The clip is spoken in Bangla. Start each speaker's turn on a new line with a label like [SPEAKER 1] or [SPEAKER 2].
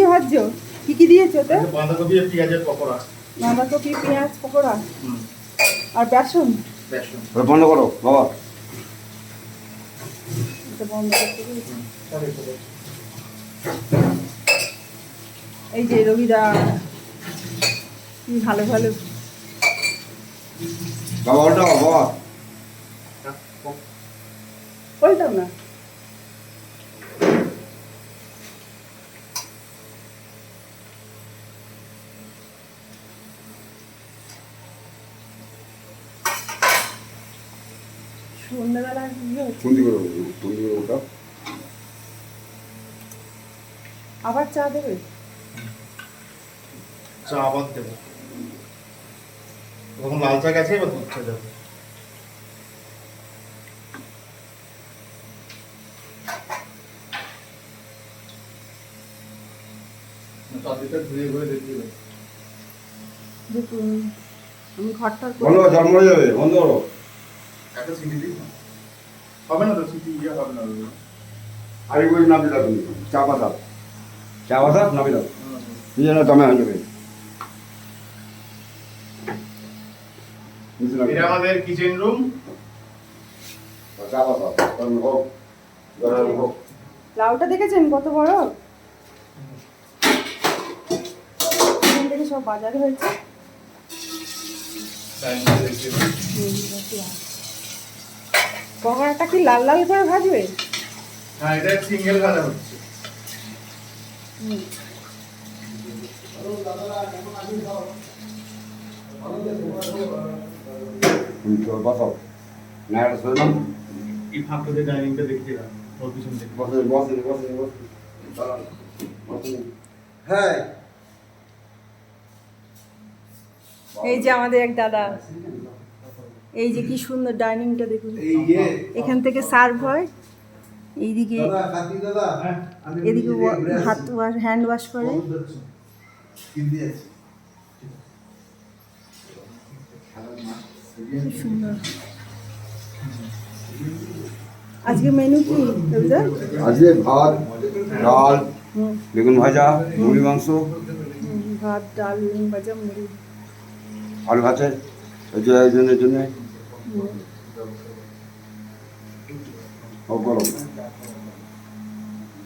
[SPEAKER 1] দিয়ে ভাজছো? কি দিয়েছো ওতে?
[SPEAKER 2] বাঁধাকপি আর পেঁয়াজের পকোড়া।
[SPEAKER 1] বাঁধাকপি পেঁয়াজ পকোড়া আর বেসন।
[SPEAKER 2] বেসন
[SPEAKER 3] বন্ধ করো বাবা।
[SPEAKER 1] এটা বন্ধ করতে দিয়েছি। এই যে রবিদা কি ভালো ভালো।
[SPEAKER 3] বাবা ওটা বাবা
[SPEAKER 1] বলতাম না সন্ধ্যাবেলা
[SPEAKER 3] খুন্দি করে ওটা
[SPEAKER 1] আবার চা দেবে?
[SPEAKER 2] চা আবার দেবো। তখন লাল চা গেছে, এবার দুধ চা দেবো।
[SPEAKER 1] দেখুন আমি ঘরটা
[SPEAKER 3] বন্ধ করো, জল মরে যাবে, বন্ধ করো।
[SPEAKER 2] একটা সিটি দিই না? হবে না তো, সিটি ইয়ে হবে না।
[SPEAKER 3] আর ওই নামে দাও তুমি, চা পাতা নামে দাও, নিজে না দমে হয়ে যাবে।
[SPEAKER 2] এটা আমাদের কিচেন রুম।
[SPEAKER 3] চা পাতা গরম হোক, গরম হোক।
[SPEAKER 1] লাউটা দেখেছেন কত বড়? এখান থেকে সব বাজার হয়েছে। পকোড়াটা কি লাল লাল করে ভাজবে?
[SPEAKER 2] হ্যাঁ, এটা সিঙ্গেল ভাজা হচ্ছে।
[SPEAKER 3] বসাও না, এটা সরে নাও।
[SPEAKER 2] এই ফাঁকটা দিয়ে ডাইনিংটা দেখছিলাম, ওর পিছন থেকে।
[SPEAKER 3] হ্যাঁ
[SPEAKER 1] এই যে আমাদের এক দাদা, এই যে কি সুন্দর ডাইনিংটা দেখুন। এখান থেকে সার্ভ হয়, এইদিকে এদিকে হাত ওয়াশ, হ্যান্ড ওয়াশ করে। খুব সুন্দর। আজকে মেনু কি রবিদা?
[SPEAKER 3] আজকে ভাত, ডাল, বেগুন ভাজা, মুড়ি মাংস,
[SPEAKER 1] ভাত ডাল বেগুন ভাজা মুড়ি।
[SPEAKER 3] আলু ভাতে আয়োজনের জন্য। ও গরম